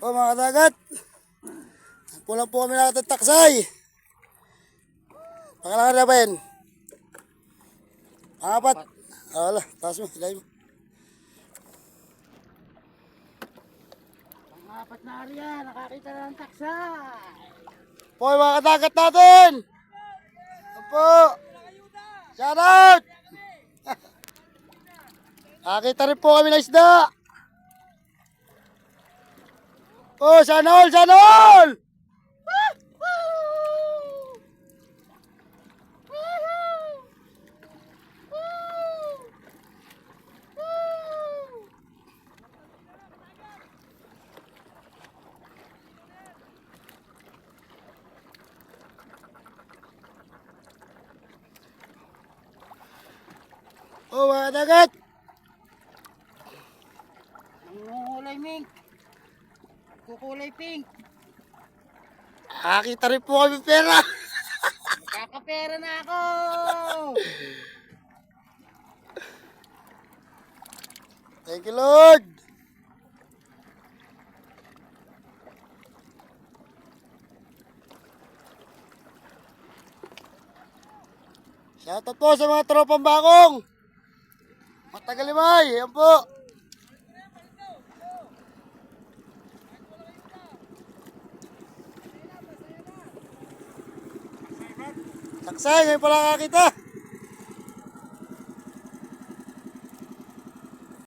O mga kadagat, pulang po kami nakatataksay. Pangalangan na ba yan? Apat. Wala, taas mo, ilay mo. Pangapat na area, nakakita na ng taksay. Po mga kadagat natin. Opo. Shout out. Nakakita rin po kami ng isda. Oh, sana all, sana all! Oh, mga dagat! Nangungukulay mink. Kukulay pink. Nakakita rin po kami pera. Kakapera na ako. Thank you, Lord. Shoutout po sa mga tropang bakong. Matagalimay, yan po. Taksay, ngayon pala kakita.